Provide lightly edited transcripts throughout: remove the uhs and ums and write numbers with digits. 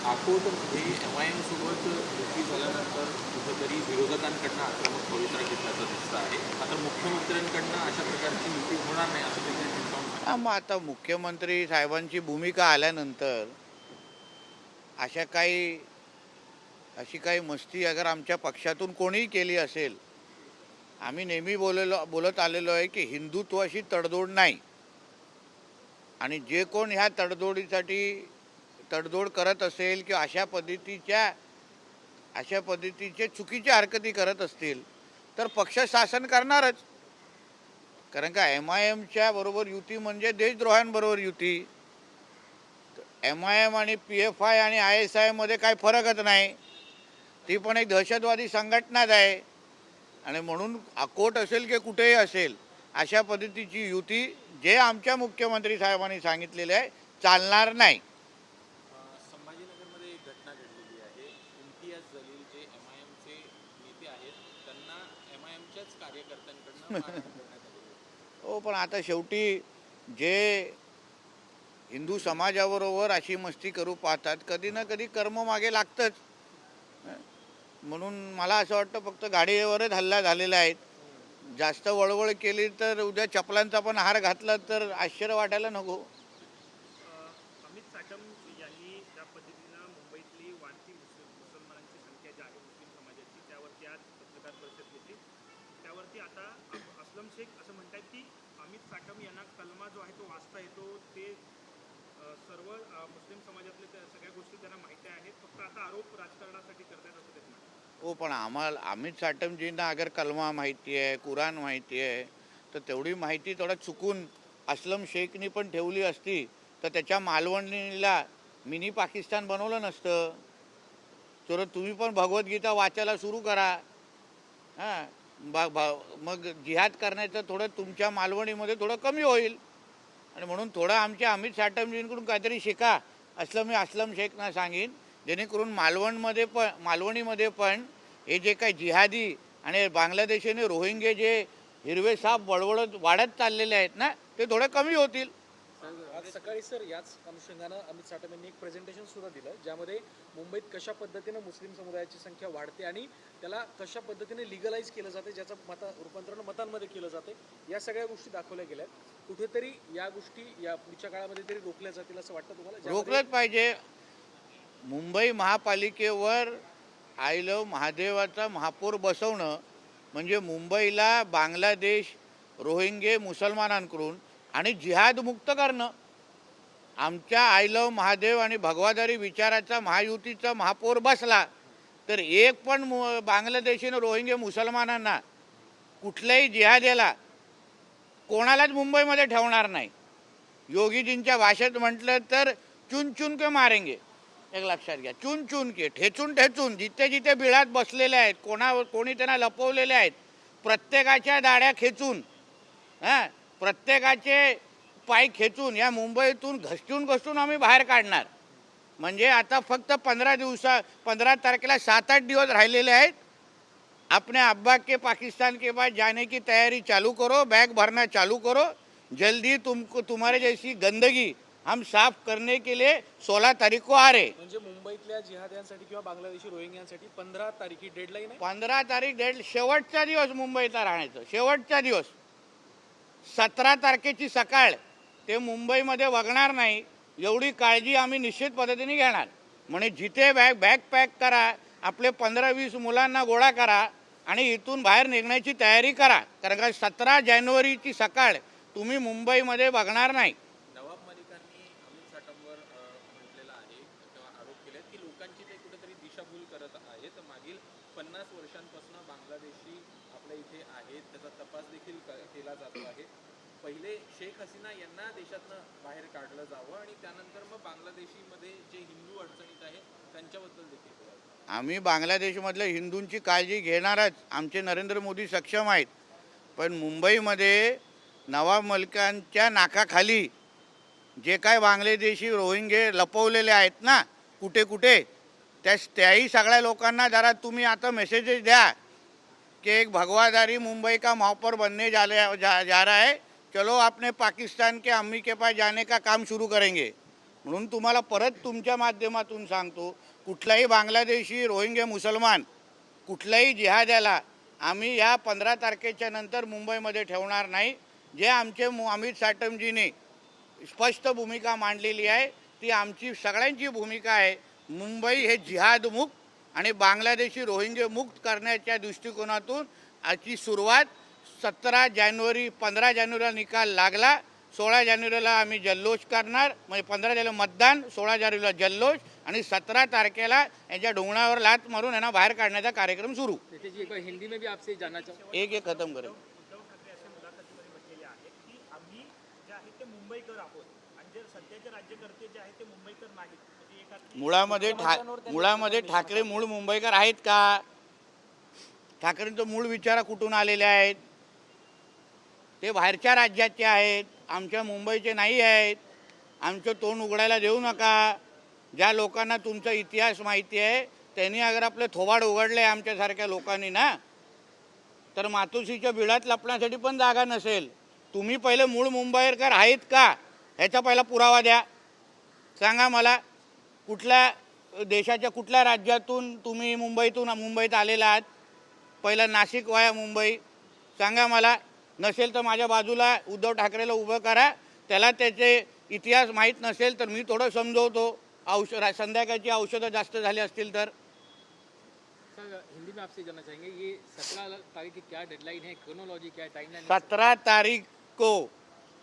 अकोटमध्ये MIM सोबत युती झाल्यानंतर कुठेतरी विरोधकांकडनं आक्रमक पवित्रा घेतल्याचं दिसतं आहे. मात्र मुख्यमंत्र्यांकडनं अशा प्रकारची युती होणार नाही असं देखील चिंतावून हां, मग आता मुख्यमंत्री साहेबांची भूमिका आल्यानंतर अशा काही अशी काही मस्ती अगर आमच्या पक्षातून कोणीही केली असेल, आम्ही नेहमी बोलत आलेलो आहे की हिंदुत्वाशी तडजोड नाही. आणि जे कोण ह्या तडजोडीसाठी तडजोड करत असेल किंवा अशा पद्धतीचे चुकीच्या हरकती करत असतील तर पक्ष शासन करणारच. कारण का MIMच्या बरोबर युती म्हणजे देशद्रोहांबरोबर युती. MIM आणि PFI आणि ISI मध्ये काही फरकच नाही. ती पण एक दहशतवादी संघटनाच आहे. आणि म्हणून अकोट असेल की कुठेही असेल अशा पद्धतीची युती जे आमच्या मुख्यमंत्री साहेबांनी सांगितलेले आहे चालणार नाही. संभाजीनगरमध्ये एक घटना घडलेली आहे. इम्तियाज जलील जे MIMचे नेते आहेत त्यांना MIMच्याच कार्यकर्त्यांकडनं मारहाण करण्यात आली आहे. हो, पण आता शेवटी जे हिंदू समाजाबरोबर अशी मस्ती करू पाहतात कधी ना कधी कर्म मागे लागतंच. म्हणून मला असं वाटतं फक्त गाडीवरच हल्ला झालेला आहे. जास्त वळवळ केली तर उद्या चपलांचा पण हार घातला तर आश्चर्य वाटायला नको. अमित साटम यांनी ज्या पद्धतीनं मुंबईतली वाढती मुसलमानांची संख्या जी आहे मुस्लिम समाजाची त्यावरती आज पत्रकार परिषद घेतली. त्यावरती आता असलम शेख असं म्हणतात की अमित साटम यांना कलमा जो आहे तो वाचता येतो, ते सर्व मुस्लिम समाजातले सगळ्या गोष्टी त्यांना माहिती आहेत, फक्त आता आरोप राजकारणासाठी करतात असं ते म्हणतात. हो, पण आम्हाला अमित साटमजींना अगर कलमा माहिती आहे, कुराण माहिती आहे, तर तेवढी माहिती थोडा चुकून असलम शेखनी पण ठेवली असती तर त्याच्या मालवणीला मिनी पाकिस्तान बनवलं नसतं. तर तुम्ही पण भगवद्गीता वाचायला सुरू करा. हां, मग जिहाद करण्याचं थोडं तुमच्या मालवणीमध्ये थोडं कमी होईल. आणि म्हणून थोडं आमच्या अमित साटमजींकडून काहीतरी शिका असं मी असलम शेखना सांगेन, जेणेकरून मालवणीमध्ये पण हे जे काही जिहादी आणि बांगलादेशीने रोहिंगे जे हिरवे साप वाढत चाललेले आहेत ना, ते थोडे कमी होतील. आज सकाळी सर याच अनुषंगानं अमित साटम यांनी एक प्रेझेंटेशन सुद्धा दिलं, ज्यामध्ये मुंबईत कशा पद्धतीनं मुस्लिम समुदायाची संख्या वाढते आणि त्याला कशा पद्धतीने लिगलाइज केलं जाते, ज्याचं रूपांतरण मतांमध्ये केलं जाते, या सगळ्या गोष्टी दाखवल्या गेल्या. कुठेतरी या गोष्टी या पुढच्या काळामध्ये तरी रोखल्या जातील असं वाटतं तुम्हाला? रोखलंच पाहिजे. मुंबई महापालिकेवर आय लव्ह महादेवाचा महापौर बसवणं म्हणजे मुंबईला बांगलादेश रोहिंगे मुसलमानांकडून आणि जिहाद मुक्त करणं. आमच्या आय लव्ह महादेव आणि भगवादारी विचाराचा महायुतीचा महापौर बसला तर एक पण बांगलादेशीनं रोहिंगे मुसलमानांना कुठल्याही जिहाद्याला कोणालाच मुंबईमध्ये ठेवणार नाही. योगीजींच्या भाषेत म्हटलं तर चुन चुन के मारेंगे. एक लक्षात घ्या, चुन चुन के, ठेचून ठेचून जिथे जिथे बिळात बसलेले आहेत, कोणी त्यांना लपवलेले आहेत, प्रत्येकाच्या दाड्या खेचून, प्रत्येकाचे पाय खेचून या मुंबईतून घसटून आम्ही बाहेर काढणार. म्हणजे आता फक्त 15 तारखेला 7-8 दिवस राहिलेले आहेत. अपने अब्बा के पाकिस्तान के बाद जाने की तैयारी चालू करो, बैग भरना चालू करो. जल्दी तुम्हारे जैसी गंदगी हम साफ करने के लिए 16 तारीख को आ रहे. म्हणजे मुंबईतल्या जिहाद्यांसाठी किंवा बांगलादेशी रोहिंग्यांसाठी 15 तारखे डेडलाईन आहे. 15 तारीख शेवटचा दिवस मुंबईचा राहण्याचं, शेवटचा दिवस. 17 तारखेची सकाळ ते मुंबईमध्ये वगणार नाही एवढी काळजी आम्ही निश्चित पद्धतीने घेणार. म्हणजे जिथे बॅग पॅक करा, आपले 15-20 मुलांना गोळा करा आणि इथून बाहेर निघण्याची तयारी करा. कारण का 17 जानेवारीची सकाळ तुम्ही मुंबईमध्ये बघणार नाही. नवाब मलिकांनी अमित साटमवर म्हटलेलं आहे किंवा आरोप केले की लोकांची ते कुठेतरी दिशाभूल करत आहेत. मागील 50 वर्षांपासून बांगलादेशी आपल्या इथे आहेत, त्याचा तपास देखील केला जातो आहे. पहिले शेख हसीना यांना देशातनं बाहेर काढलं जावं आणि त्यानंतर मग बांगलादेशीमध्ये जे हिंदू अडचणीत आहेत त्यांच्याबद्दल देखील बोलावं. आम्ही बांगलादेशमधल्या हिंदूंची काळजी घेणारच. आमचे नरेंद्र मोदी सक्षम आहेत. पण मुंबईमध्ये नवाब मलिकांच्या नाकाखाली जे काय बांगलादेशी रोहिंगे लपवलेले आहेत ना कुठे कुठे, त्याही सगळ्या लोकांना जरा तुम्ही आता मेसेजेस द्या कि एक भगवादारी मुंबई का महापौर बनने जा रहा है, चलो अपने पाकिस्तान के अम्मी के पास जाने का काम शुरू करेंगे. म्हणून तुम्हाला परत तुमच्या माध्यमातून सांगतो, कुठलाही बांगलादेशी रोहिंग्या मुसलमान कुठल्याही जिहाद्याला आम्ही या 15 तारखेच्या नंतर मुंबईमध्ये ठेवणार नाही. जे आमचे अमित साटमजीने स्पष्ट भूमिका मांडलेली आहे ती आमची सगळ्यांची भूमिका आहे. मुंबई हे जिहादमुक्त आणि बांगलादेशी रोहिंग्या मुक्त करण्याच्या दृष्टिकोनातून याची सुरुवात 17 जानेवारी 15 जानेवारीला निकाल लागला. 16 जानेवारीला आम्ही जल्लोष करणार, म्हणजे 15 जानेवारी मतदान, 16 जानेवारीला जल्लोष आणि 17 तारखेला यांच्या ढोंगणावर लात मारून यांना बाहेर काढण्याचा कार्यक्रम सुरू. जी एक बार हिंदी में भी आपसे जानना चाहूँ. एक खतम करेल. उद्धव ठाकरे अशा मुलाखतीमध्ये म्हटलेले आहेत की आम्ही जे आहे ते मुंबईकर आहोत आणि जे सध्याचे राज्यकर्ते जे आहेत ते मुंबईकर नाहीत. म्हणजे एका मुळामध्ये ठाकरे मूळ मुंबईकर आहेत का? ठाकरेंचं मूळ विचार कुठून आलेले आहेत? ते बाहेरच्या राज्याचे आहेत, आमच्या मुंबईचे नाही आहेत. आमचं तोंड उघडायला देऊ नका. ज्या लोकांना तुमचा इतिहास माहिती आहे त्यांनी अगर आपले थोबाड उघडले आमच्यासारख्या लोकांनी ना, तर मातोश्रीच्या बिळात लपण्यासाठी पण जागा नसेल. तुम्ही पहिले मूळ मुंबईकर आहेत का ह्याचा पहिला पुरावा द्या. सांगा मला, कुठल्या देशाच्या कुठल्या राज्यातून तुम्ही मुंबईत आलेला आहात? पहिला नाशिक वाया मुंबई सांगा मला. नसेल तर माझ्या बाजूला उद्धव ठाकरेला उभं करा. त्याला त्याचे इतिहास माहीत नसेल तर मी थोडं समजवतो. संध्याकाळची औषधं जास्त झाली असतील तर. सर हिंदी में आपसे जानना चाहेंगे, ये 17 तारीख की क्या डेडलाइन है, क्रोनोलॉजी क्या है, टाइमलाइन? 17 तारीख को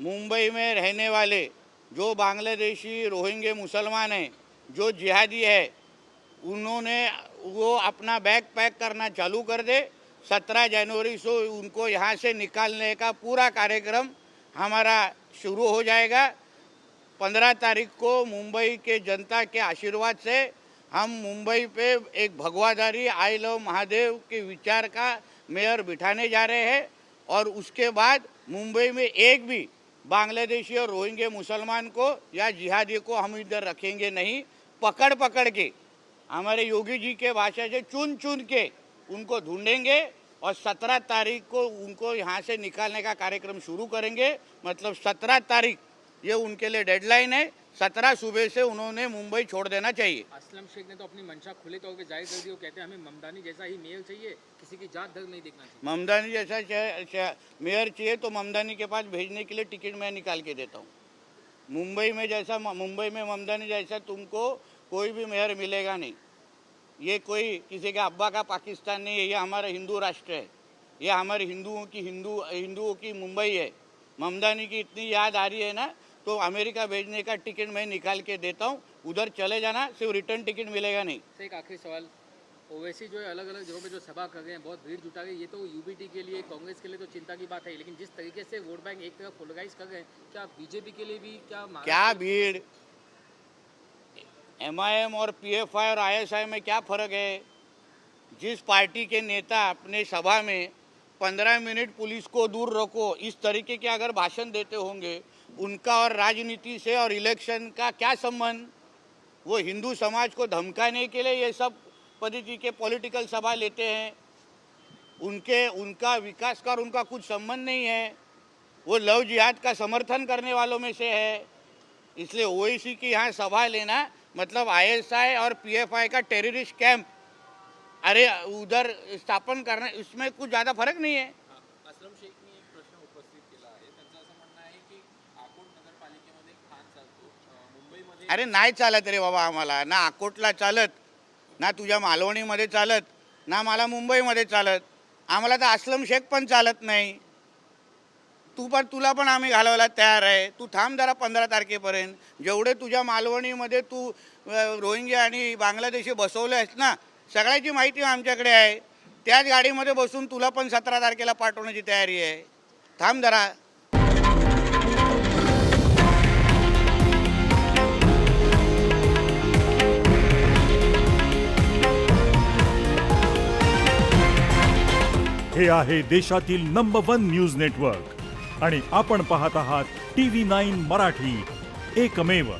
मुंबई में रहने वाले जो बांग्लादेशी रोहिंग्या मुसलमान हैं, जो जिहादी है, उन्होंने वो अपना बैग पैक करना चालू कर दे. 17 जनवरी से उनको यहाँ से निकालने का पूरा कार्यक्रम हमारा शुरू हो जाएगा. 15 तारीख को मुंबई के जनता के आशीर्वाद से हम मुंबई पे एक भगवाधारी आई लव महादेव के विचार का मेयर बिठाने जा रहे हैं. और उसके बाद मुंबई में एक भी बांग्लादेशी और रोहिंग्या मुसलमान को या जिहादी को हम इधर रखेंगे नहीं. पकड़ के हमारे योगी जी के भाषा से चुन के उनको ढूंढेंगे और 17 तारीख को उनको यहाँ से निकालने का कार्यक्रम शुरू करेंगे. मतलब 17 तारीख ये उनके लिए डेडलाइन है. 17 सुबह से उन्होंने मुंबई छोड़ देना चाहिए. असलम शेख ने तो अपनी मंशा खुले तौर पे जाहिर कर दी. वो कहते हैं हमें ममदानी जैसा ही मेयर चाहिए, किसी की जात धर्म नहीं देखना चाहिए. ममदानी जैसा मेयर चाहिए तो ममदानी के पास भेजने के लिए टिकट मैं निकाल के देता हूँ. मुंबई में ममदानी जैसा तुमको कोई भी मेयर मिलेगा नहीं. ये कोई किसी के अब्बा का पाकिस्तान नहीं है. ये हमारा हिंदू राष्ट्र है. ये हमारे हिंदुओं की मुंबई है. ममदानी की इतनी याद आ रही है ना, तो अमेरिका भेजने का टिकट मैं निकाल के देता हूँ. उधर चले जाना, सिर्फ रिटर्न टिकट मिलेगा नहीं. सर एक आखिरी सवाल, ओवैसी जो है अलग अलग जगहों पे जो सभा कर रहे हैं, बहुत भीड़ जुटा रहे हैं, ये तो यूबीटी के लिए, कांग्रेस के लिए तो चिंता की बात है, लेकिन जिस तरीके से वोट बैंक एक तरफ पोलराइज कर रहे हैं, क्या बीजेपी के लिए भी क्या भीड़? MIM और PFI और ISI में क्या फ़र्क है? जिस पार्टी के नेता अपने सभा में 15 मिनट पुलिस को दूर रखो इस तरीके के अगर भाषण देते होंगे, उनका और राजनीति से और इलेक्शन का क्या संबंध? वो हिंदू समाज को धमकाने के लिए ये सब पद्धति के पॉलिटिकल सभा लेते हैं. उनका विकास का और उनका कुछ संबंध नहीं है. वो लव जिहाद का समर्थन करने वालों में से है. इसलिए OIC की यहाँ सभा लेना मतलब ISI और PFI का टेररिस्ट कैंप अरे उधर स्थापन करना, इसमें कुछ ज़्यादा फरक नहीं है. असलम शेखनी एक प्रश्न उपस्थित केला आहे. त्यांचं असं म्हणणं आहे की अकोट नगरपालिकेमध्ये खान चालतो, मुंबईमध्ये अरे नाही चालत रे बाबा. आम्हाला ना अकोटला चालत, ना तुझ्या मालवणीमध्ये चालत, ना मला मुंबईमध्ये चालत. आम्हाला तर असलम शेख पण चालत नाही. तुला पण आम्ही घालवायला तयार आहे. तू थांब जरा 15 तारखेपर्यंत. जेवढे तुझ्या मालवणीमध्ये तू रोहिंग्या आणि बांगलादेशी बसवले आहेत ना, सगळ्याची माहिती आमच्याकडे आहे. त्याच गाडीमध्ये बसून तुला पण 17 तारखेला पाठवण्याची तयारी आहे. थांब जरा. हे आहे देशातील नंबर 1 न्यूज नेटवर्क आणि आपण पाहत आहात TV9 मराठी, एकमेव.